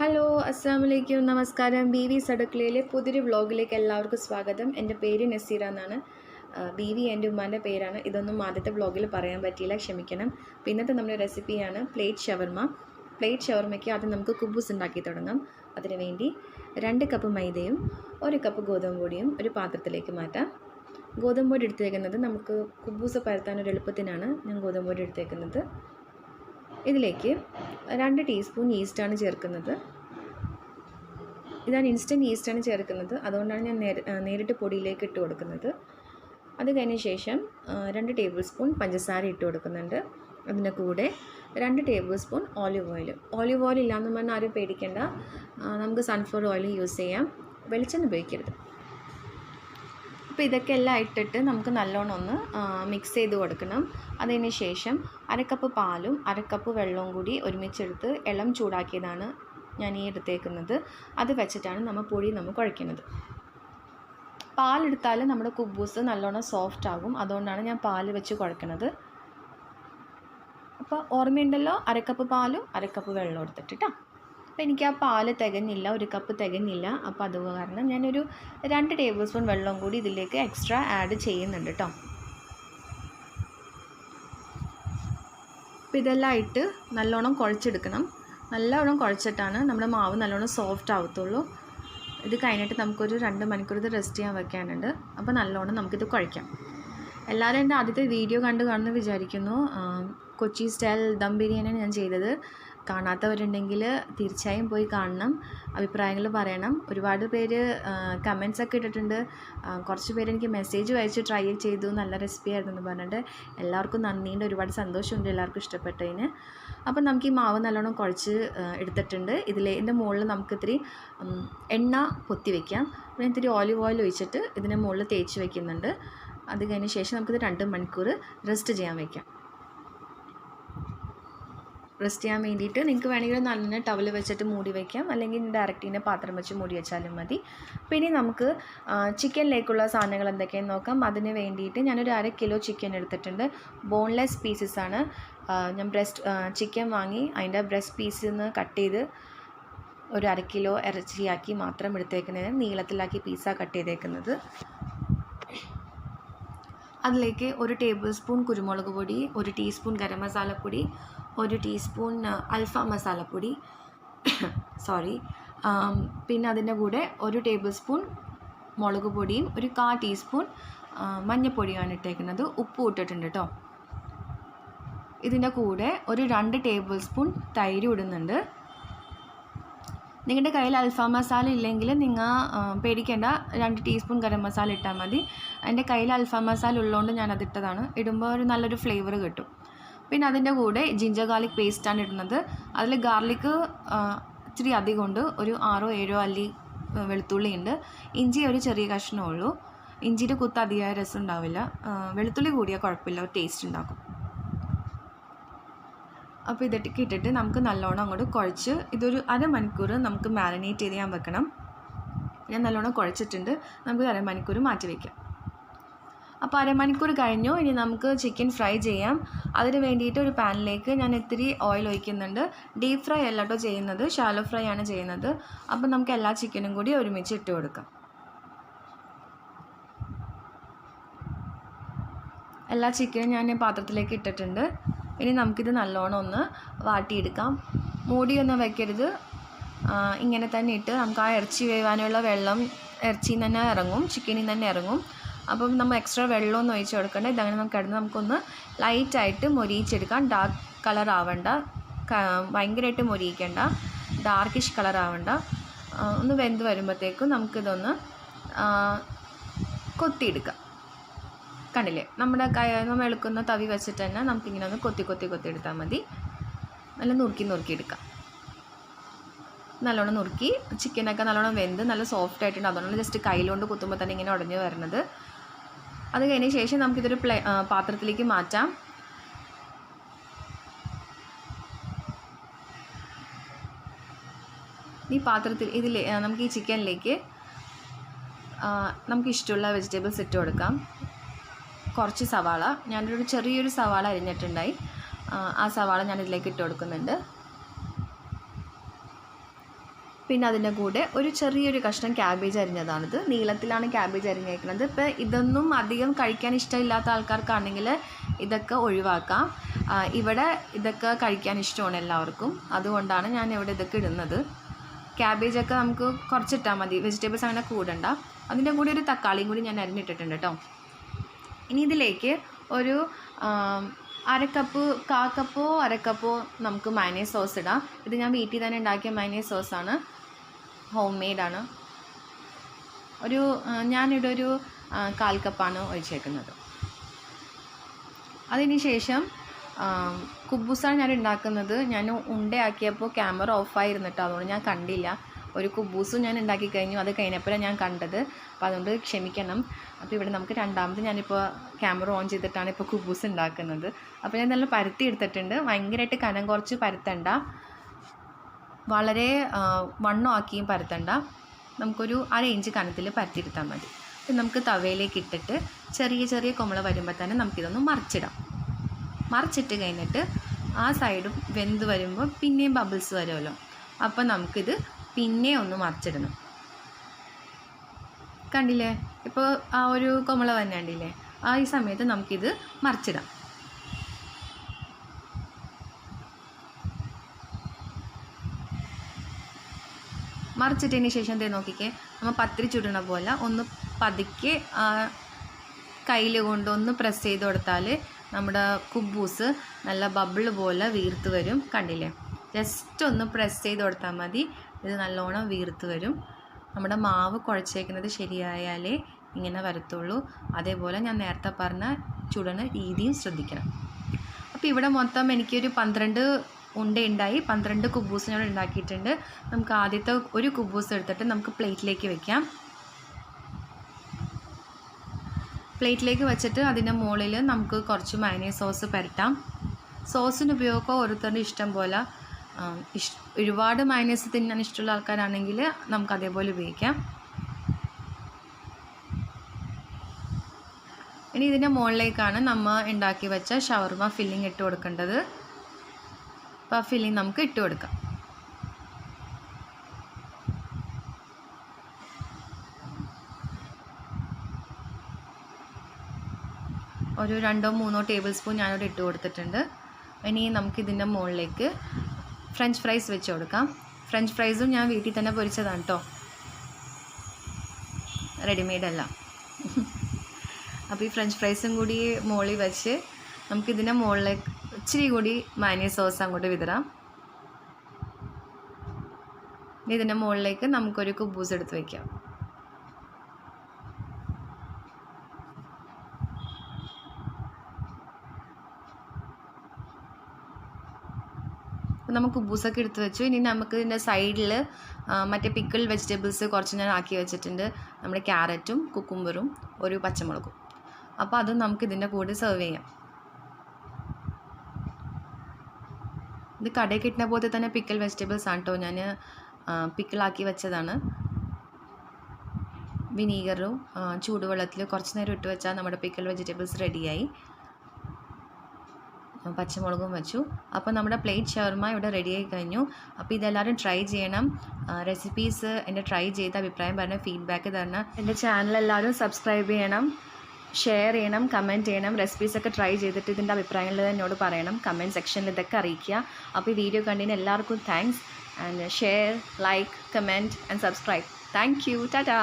Hello, അസ്സാമലൈക്കും, നമസ്കാരം. B V സടുക്കളയിലെ പുതിയൊരു വ്ളോഗിലേക്ക് എല്ലാവർക്കും സ്വാഗതം. എൻ്റെ പേര് നസീറ എന്നാണ്. ബി വി എൻ്റെ ഉമ്മാൻ്റെ പേരാണ്. ഇതൊന്നും ആദ്യത്തെ വ്ളോഗിൽ പറയാൻ പറ്റിയില്ല, ക്ഷമിക്കണം. പിന്നത്തെ നമ്മുടെ റെസിപ്പിയാണ് പ്ലേറ്റ് ഷവർമ. പ്ലേറ്റ് ഷവർമയ്ക്ക് ആദ്യം നമുക്ക് കുബൂസ് ഉണ്ടാക്കി തുടങ്ങാം. അതിനുവേണ്ടി 2 കപ്പ് മൈദയും 1 കപ്പ് ഗോതമ്പ് പൊടിയും ഒരു പാത്രത്തിലേക്ക് മാറ്റാം. ഗോതമ്പ് പൊടി എടുത്തേക്കുന്നത് നമുക്ക് കുബൂസ് പരത്താനൊരു എളുപ്പത്തിനാണ് ഞാൻ ഗോതമ്പ് പൊടി എടുത്തേക്കുന്നത്. ഇതിലേക്ക് 2 ടീസ്പൂൺ ഈസ്റ്റാണ് ചേർക്കുന്നത്. ഇതാണ് ഇൻസ്റ്റൻറ്റ് ഈസ്റ്റാണ് ചേർക്കുന്നത്, അതുകൊണ്ടാണ് ഞാൻ നേരിട്ട് പൊടിയിലേക്ക് ഇട്ട് കൊടുക്കുന്നത്. അത് കഴിഞ്ഞ ശേഷം 2 ടേബിൾ സ്പൂൺ പഞ്ചസാര ഇട്ട് കൊടുക്കുന്നുണ്ട്. അതിൻ്റെ കൂടെ 2 ടേബിൾ സ്പൂൺ ഓലിവ് ഓയിൽ ഇല്ലയെന്ന് പറഞ്ഞാൽ ആരും പേടിക്കേണ്ട, നമുക്ക് സൺഫ്ലവർ ഓയിൽ യൂസ് ചെയ്യാം, വെളിച്ചെണ്ണ ഉപയോഗിക്കരുത്. അപ്പോൾ ഇതൊക്കെ എല്ലാം ഇട്ടിട്ട് നമുക്ക് നല്ലോണം ഒന്ന് മിക്സ് ചെയ്ത് കൊടുക്കണം. അതിന് ശേഷം 1 കപ്പ് പാലും 1 കപ്പ് വെള്ളവും കൂടി ഒരുമിച്ചെടുത്ത് ഇളം ചൂടാക്കിയതാണ് ഞാൻ ഈ എടുത്തേക്കുന്നത്. അത് വെച്ചിട്ടാണ് നമ്മൾ കുഴയ്ക്കുന്നത്. പാലെടുത്താൽ നമ്മുടെ കുബൂസ് നല്ലോണം സോഫ്റ്റ് ആകും, അതുകൊണ്ടാണ് ഞാൻ പാല് വെച്ച് കുഴക്കുന്നത്. അപ്പോൾ ഓർമ്മയുണ്ടല്ലോ, 1 കപ്പ് പാലും 1 കപ്പ് വെള്ളം എടുത്തിട്ടാ. അപ്പോൾ എനിക്ക് ആ പാല് തികഞ്ഞില്ല, 1 കപ്പ് തികഞ്ഞില്ല. അപ്പോൾ അത് കാരണം ഞാനൊരു 2 ടേബിൾ സ്പൂൺ വെള്ളം കൂടി ഇതിലേക്ക് എക്സ്ട്രാ ആഡ് ചെയ്യുന്നുണ്ട് കേട്ടോ. അപ്പോൾ ഇതെല്ലാം ഇട്ട് നല്ലോണം കുഴച്ചെടുക്കണം. നല്ലോണം കുഴച്ചിട്ടാണ് നമ്മുടെ മാവ് നല്ലോണം സോഫ്റ്റ് ആവത്തുള്ളൂ. ഇത് കഴിഞ്ഞിട്ട് നമുക്കൊരു 2 മണിക്കൂർ ഇത് റെസ്റ്റ് ചെയ്യാൻ വെക്കാനുണ്ട്. അപ്പോൾ നല്ലോണം നമുക്കിത് കുഴയ്ക്കാം. എല്ലാവരും എൻ്റെ ആദ്യത്തെ വീഡിയോ കാണുമെന്ന് വിചാരിക്കുന്നു. കൊച്ചി സ്റ്റൈൽ ദം ബിരിയാണിയാണ് ഞാൻ ചെയ്തത്. കാണാത്തവരുണ്ടെങ്കിൽ തീർച്ചയായും പോയി കാണണം, അഭിപ്രായങ്ങൾ പറയണം. ഒരുപാട് പേര് കമൻസൊക്കെ ഇട്ടിട്ടുണ്ട്. കുറച്ച് പേര് എനിക്ക് മെസ്സേജ് അയച്ച് ട്രൈ ചെയ്തു, നല്ല റെസിപ്പി ആയിരുന്നു എന്ന് പറഞ്ഞിട്ട്. എല്ലാവർക്കും നന്ദിയുണ്ട്, ഒരുപാട് സന്തോഷമുണ്ട് എല്ലാവർക്കും ഇഷ്ടപ്പെട്ടതിന്. അപ്പം നമുക്ക് ഈ മാവ് നല്ലോണം കുഴച്ച് എടുത്തിട്ടുണ്ട്. ഇതിൻ്റെ മുകളിൽ നമുക്ക് ഇത്തിരി എണ്ണ പൊത്തി വയ്ക്കാം. പിന്നെ ഇത്തിരി ഓലിവ് ഓയിൽ ഒഴിച്ചിട്ട് ഇതിൻ്റെ മുകളിൽ തേച്ച് വയ്ക്കുന്നുണ്ട്. അത് കഴിഞ്ഞ ശേഷം നമുക്കിത് 2 മണിക്കൂർ റെസ്റ്റ് ചെയ്യാൻ വയ്ക്കാം. റെസ്റ്റ് ചെയ്യാൻ വേണ്ടിയിട്ട് നിങ്ങൾക്ക് വേണമെങ്കിൽ നല്ല ടവൽ വെച്ചിട്ട് മൂടി വയ്ക്കാം, അല്ലെങ്കിൽ ഡയറക്റ്റിനെ പാത്രം വെച്ച് മൂടി വെച്ചാലും മതി. പിന്നെ നമുക്ക് ചിക്കനിലേക്കുള്ള സാധനങ്ങൾ എന്തൊക്കെയാണെന്ന് നോക്കാം. അതിന് വേണ്ടിയിട്ട് ഞാനൊരു 1/2 കിലോ ചിക്കൻ എടുത്തിട്ടുണ്ട്. ബോൺലെസ് പീസസ് ആണ്. ഞാൻ ചിക്കൻ വാങ്ങി അതിൻ്റെ ബ്രസ്റ്റ് പീസിൽ നിന്ന് കട്ട് ചെയ്ത് ഒരു 1/2 കിലോ ഇറച്ചിയാക്കി മാത്രം എടുത്തേക്കുന്നത്. നീളത്തിലാക്കി പീസാണ് കട്ട് ചെയ്തേക്കുന്നത്. അതിലേക്ക് 1 ടേബിൾ സ്പൂൺ കുരുമുളക് പൊടി, 1 ടീസ്പൂൺ ഗരം മസാലപ്പൊടി, 1 ടീസ്പൂൺ അൽഫാം മസാലപ്പൊടി, പിന്നെ അതിൻ്റെ കൂടെ 1 ടേബിൾ സ്പൂൺ മുളക് പൊടിയും 1/4 ടീസ്പൂൺ മഞ്ഞൾപ്പൊടിയാണ് ഇട്ടേക്കുന്നത്. ഉപ്പും ഇട്ടിട്ടുണ്ട് കേട്ടോ. ഇതിൻ്റെ കൂടെ ഒരു 2 ടേബിൾ സ്പൂൺ തൈര് ഇടുന്നുണ്ട്. നിങ്ങളുടെ കയ്യിൽ അൽഫാം മസാല ഇല്ലെങ്കിൽ നിങ്ങൾ പേടിക്കേണ്ട, 2 ടീസ്പൂൺ ഗരം മസാല ഇട്ടാൽ മതി. എൻ്റെ കയ്യിൽ അൽഫാം മസാല ഉള്ളതുകൊണ്ട് ഞാനതിട്ടതാണ്. ഇടുമ്പോൾ ഒരു നല്ലൊരു ഫ്ലേവർ കിട്ടും. പിന്നെ അതിൻ്റെ കൂടെ ജിഞ്ചർ ഗാർലിക് പേസ്റ്റാണ് ഇടുന്നത്. അതിൽ ഗാർലിക്ക് ഇച്ചിരി അധികം ഉണ്ട്, ഒരു 6-7 അല്ലി വെളുത്തുള്ളി ഉണ്ട്. ഇഞ്ചി ഒരു ചെറിയ കഷ്ണമുള്ളൂ. ഇഞ്ചിയുടെ കുത്ത് അധികമായ രസം ഉണ്ടാവില്ല, വെളുത്തുള്ളി കൂടിയാൽ കുഴപ്പമില്ല, ടേസ്റ്റ് ഉണ്ടാക്കും. അപ്പോൾ ഇതൊക്കെ ഇട്ടിട്ട് നമുക്ക് നല്ലോണം അങ്ങോട്ട് കുഴച്ച് ഇതൊരു 1/2 മണിക്കൂർ നമുക്ക് മാരിനേറ്റ് ചെയ്ത് ഞാൻ വെക്കണം. ഞാൻ നല്ലോണം കുഴച്ചിട്ടുണ്ട്. നമുക്ക് 1/2 മണിക്കൂർ മാറ്റി വയ്ക്കാം. അപ്പോൾ 1/2 മണിക്കൂർ കഴിഞ്ഞു. ഇനി നമുക്ക് ചിക്കൻ ഫ്രൈ ചെയ്യാം. അതിന് വേണ്ടിയിട്ട് ഒരു പാനിലേക്ക് ഞാൻ ഇത്തിരി ഓയിൽ ഒഴിക്കുന്നുണ്ട്. ഡീപ്പ് ഫ്രൈ അല്ല കേട്ടോ ചെയ്യുന്നത്, ഷാലോ ഫ്രൈ ആണ് ചെയ്യുന്നത്. അപ്പോൾ നമുക്ക് എല്ലാ ചിക്കനും കൂടി ഒരുമിച്ച് ഇട്ട് കൊടുക്കാം. എല്ലാ ചിക്കനും ഞാൻ പാത്രത്തിലേക്ക് ഇട്ടിട്ടുണ്ട്. ഇനി നമുക്കിത് നല്ലോണം ഒന്ന് വാട്ടിയെടുക്കാം. മൂടിയൊന്നും വെക്കരുത്, ഇങ്ങനെ തന്നെ ഇട്ട് നമുക്ക് ആ ഇറച്ചി വേവാനുള്ള വെള്ളം ഇറച്ചിയിൽ നിന്ന് തന്നെ ഇറങ്ങും, ചിക്കനിൽ നിന്ന് തന്നെ ഇറങ്ങും. അപ്പം നമ്മൾ എക്സ്ട്രാ വെള്ളമൊന്നും ഒഴിച്ച് കൊടുക്കണ്ട. ഇതങ്ങനെ നമുക്കൊന്ന് ലൈറ്റായിട്ട് മൊരിയിച്ചെടുക്കാം. ഡാർക്ക് കളർ ആവണ്ട, ഭയങ്കരമായിട്ട് മൊരിയിക്കേണ്ട, ഡാർക്കിഷ് കളർ ആവണ്ട. ഒന്ന് വെന്ത് വരുമ്പോഴത്തേക്കും നമുക്കിതൊന്ന് കൊത്തിയെടുക്കാം. കണ്ടില്ലേ, നമ്മൾ എടുക്കുന്ന തവി വെച്ചിട്ട് തന്നെ നമുക്കിങ്ങനെ ഒന്ന് കൊത്തി എടുത്താൽ മതി. നല്ല നുറുക്കിയെടുക്കാം. നല്ലോണം നുറുക്കി. ചിക്കനൊക്കെ നല്ലോണം വെന്ത് നല്ല സോഫ്റ്റ് ആയിട്ടുണ്ട്, അതുകൊണ്ട് ജസ്റ്റ് കയ്യിലുകൊണ്ട് കുത്തുമ്പോൾ തന്നെ ഇങ്ങനെ ഉടഞ്ഞു വരുന്നത്. അത് കഴിഞ്ഞ ശേഷം നമുക്കിതൊരു പാത്രത്തിലേക്ക് മാറ്റാം. ഈ പാത്രത്തിൽ നമുക്ക് ഈ ചിക്കനിലേക്ക് നമുക്ക് ഇഷ്ടമുള്ള വെജിറ്റബിൾസ് ഇട്ട് കൊടുക്കാം. കുറച്ച് സവാള, ഞാനൊരു ചെറിയൊരു സവാള അരിഞ്ഞിട്ടുണ്ടായി, ആ സവാള ഞാൻ ഇതിലേക്ക് ഇട്ട് കൊടുക്കുന്നുണ്ട്. പിന്നെ അതിൻ്റെ കൂടെ ഒരു ചെറിയൊരു കഷ്ണം ക്യാബേജ് അരിഞ്ഞതാണിത്. നീളത്തിലാണ് ക്യാബേജ് അരിഞ്ഞേക്കുന്നത്. ഇപ്പോൾ ഇതൊന്നും അധികം കഴിക്കാൻ ഇഷ്ടമില്ലാത്ത ആൾക്കാർക്കാണെങ്കിൽ ഇതൊക്കെ ഒഴിവാക്കാം. ഇവിടെ ഇതൊക്കെ കഴിക്കാൻ ഇഷ്ടമാണ് എല്ലാവർക്കും, അതുകൊണ്ടാണ് ഞാൻ ഇവിടെ ഇതൊക്കെ ഇടുന്നത്. ക്യാബേജൊക്കെ നമുക്ക് കുറച്ചിട്ടാൽ മതി, വെജിറ്റബിൾസ് അങ്ങനെ കൂടണ്ട. അതിൻ്റെ കൂടെ ഒരു തക്കാളിയും കൂടി ഞാൻ അരിഞ്ഞിട്ടിട്ടുണ്ട് കേട്ടോ. ഇനി ഇതിലേക്ക് ഒരു അരക്കപ്പോ നമുക്ക് മയണൈസ് സോസ് ഇടാം. ഇത് ഞാൻ വീട്ടിൽ തന്നെ ഉണ്ടാക്കിയ മയണൈസ് സോസാണ്, ഹോം മെയ്ഡാണ്. ഞാനിവിടെ ഒരു 1/4 കപ്പാണ് ഒഴിച്ചേക്കുന്നത്. അതിന് ശേഷം കുബൂസാണ് ഞാൻ ഉണ്ടാക്കുന്നത്. ഞാൻ ഉണ്ടയാക്കിയപ്പോൾ ക്യാമറ ഓഫായിരുന്നിട്ടോ, അതുകൊണ്ട് ഞാൻ കണ്ടില്ല. ഒരു കുബൂസും ഞാൻ ഉണ്ടാക്കി കഴിഞ്ഞു, അത് കഴിഞ്ഞപ്പോഴാണ് ഞാൻ കണ്ടത്. അപ്പോൾ അതുകൊണ്ട് ക്ഷമിക്കണം. അപ്പോൾ ഇവിടെ നമുക്ക് രണ്ടാമത് ഞാനിപ്പോൾ ക്യാമറ ഓൺ ചെയ്തിട്ടാണ് ഇപ്പോൾ കുബൂസ് ഉണ്ടാക്കുന്നത്. അപ്പോൾ ഞാൻ നല്ല പരത്തി എടുത്തിട്ടുണ്ട്. ഭയങ്കരമായിട്ട് കനം കുറച്ച് പരത്തണ്ട, വളരെ വണ്ണമാക്കിയും പരത്തണ്ട. നമുക്കൊരു 1/2 ഇഞ്ച് കനത്തിൽ പരത്തിയെടുത്താൽ മതി. അപ്പോൾ നമുക്ക് തവയിലേക്ക് ഇട്ടിട്ട് ചെറിയ ചെറിയ കുമ്പള വരുമ്പോൾ തന്നെ നമുക്കിതൊന്ന് മറിച്ചിടാം. മറിച്ചിട്ട് കഴിഞ്ഞിട്ട് ആ സൈഡും വെന്ത് വരുമ്പോൾ പിന്നെയും ബബിൾസ് വരുമല്ലോ, അപ്പോൾ നമുക്കിത് പിന്നെ ഒന്ന് മറിച്ചിടണം. കണ്ടില്ലേ, ഇപ്പോൾ ആ ഒരു കുമ്പള തന്നെ കണ്ടില്ലേ, ഈ സമയത്ത് നമുക്കിത് മറിച്ചിടാം. മറിച്ചിട്ടതിന് ശേഷം എന്തേ നോക്കിക്കേ, നമ്മൾ പത്തിരി ചുടണ പോലെ ഒന്ന് പതുക്കെ കയ്യിൽ കൊണ്ടൊന്ന് പ്രസ് ചെയ്ത് കൊടുത്താൽ നമ്മുടെ കുബൂസ് നല്ല ബബിൾ പോലെ വീർത്ത് വരും. കണ്ടില്ലേ, ജസ്റ്റ് ഒന്ന് പ്രസ് ചെയ്ത് കൊടുത്താൽ മതി, ഇത് നല്ലോണം വീർത്ത് വരും. നമ്മുടെ മാവ് കുഴച്ചേക്കുന്നത് ശരിയായാലേ ഇങ്ങനെ വരത്തുള്ളൂ. അതേപോലെ ഞാൻ നേരത്തെ പറഞ്ഞ ചുടണ രീതിയും ശ്രദ്ധിക്കണം. അപ്പോൾ ഇവിടെ മൊത്തം എനിക്കൊരു 12 ഉണ്ടയുണ്ടായി. 12 കുബൂസ് ഞാൻ ഉണ്ടാക്കിയിട്ടുണ്ട്. നമുക്ക് ആദ്യത്തെ ഒരു കുബൂസ് എടുത്തിട്ട് നമുക്ക് പ്ലേറ്റിലേക്ക് വെക്കാം. പ്ലേറ്റിലേക്ക് വെച്ചിട്ട് അതിൻ്റെ മുകളിൽ നമുക്ക് കുറച്ച് മയണൈസ് സോസ് പുരട്ടാം. സോസിന് ഉപയോഗം ഓരോരുത്തരുടെ ഇഷ്ടം പോലെ. ഒരുപാട് മയണൈസ് തിന്നാൻ ഇഷ്ടമുള്ള ആൾക്കാരാണെങ്കിൽ നമുക്ക് അതേപോലെ ഉപയോഗിക്കാം. ഇനി ഇതിൻ്റെ മുകളിലേക്കാണ് നമ്മൾ ഉണ്ടാക്കി വെച്ച ഷവർമ ഫില്ലിങ് ഇട്ട് കൊടുക്കേണ്ടത്. അപ്പോൾ ആ ഫില്ലിങ് നമുക്ക് ഇട്ട് കൊടുക്കാം. ഒരു 2-3 ടേബിൾ സ്പൂൺ ഞാനിവിടെ ഇട്ട് കൊടുത്തിട്ടുണ്ട്. ഇനി നമുക്കിതിൻ്റെ മുകളിലേക്ക് ഫ്രഞ്ച് ഫ്രൈസ് വെച്ച് കൊടുക്കാം. ഫ്രഞ്ച് ഫ്രൈസും ഞാൻ വീട്ടിൽ തന്നെ പൊരിച്ചതാണ് കേട്ടോ, റെഡിമെയ്ഡല്ല. അപ്പോൾ ഈ ഫ്രഞ്ച് ഫ്രൈസും കൂടി മുകളിൽ വെച്ച് നമുക്കിതിൻ്റെ മുകളിലേക്ക് ഇച്ചിരി കൂടി മയണൈസ് സോസ് അങ്ങോട്ട് വിതറാം. ഇതിൻ്റെ മുകളിലേക്ക് നമുക്കൊരു കുബൂസ് എടുത്ത് വയ്ക്കാം. അപ്പോൾ നമുക്ക് കുബൂസൊക്കെ എടുത്ത് വെച്ചു. ഇനി നമുക്ക് ഇതിൻ്റെ സൈഡിൽ മറ്റേ പിക്കിൾ വെജിറ്റബിൾസ് കുറച്ച് ഞാൻ ആക്കി വെച്ചിട്ടുണ്ട്. നമ്മുടെ ക്യാരറ്റും കുക്കുംബറും ഒരു പച്ചമുളകും. അപ്പോൾ അതും നമുക്ക് ഇതിൻ്റെ കൂടെ സെർവ് ചെയ്യാം. ഇത് കടയിൽ കിട്ടുന്ന പോലെ തന്നെ പിക്കിൾ വെജിറ്റബിൾസ് ആണ് കേട്ടോ, ഞാൻ പിക്കിളാക്കി വെച്ചതാണ്. വിനീഗറും ചൂടുവെള്ളത്തിൽ കുറച്ച് നേരം ഇട്ട് വെച്ചാൽ നമ്മുടെ പിക്കിൾ വെജിറ്റബിൾസ് റെഡിയായി. പച്ചമുളകും വെച്ചു. അപ്പോൾ നമ്മുടെ പ്ലേറ്റ് ഷവർമ ഇവിടെ റെഡിയായി കഴിഞ്ഞു. അപ്പോൾ ഇതെല്ലാവരും ട്രൈ ചെയ്യണം. റെസിപ്പീസ് എൻ്റെ ട്രൈ ചെയ്ത അഭിപ്രായം പറഞ്ഞ ഫീഡ്ബാക്ക് തരണം. എൻ്റെ ചാനൽ എല്ലാവരും സബ്സ്ക്രൈബ് ചെയ്യണം, ഷെയർ ചെയ്യണം, കമൻറ്റ് ചെയ്യണം. റെസിപ്പീസൊക്കെ ട്രൈ ചെയ്തിട്ട് ഇതിൻ്റെ അഭിപ്രായങ്ങൾ എന്നോട് പറയണം. കമൻറ്റ് സെക്ഷനിൽ ഇതൊക്കെ അറിയിക്കുക. അപ്പോൾ ഈ വീഡിയോ കണ്ടതിന് എല്ലാവർക്കും thanks. And share, like, comment and subscribe. Thank you. Tata.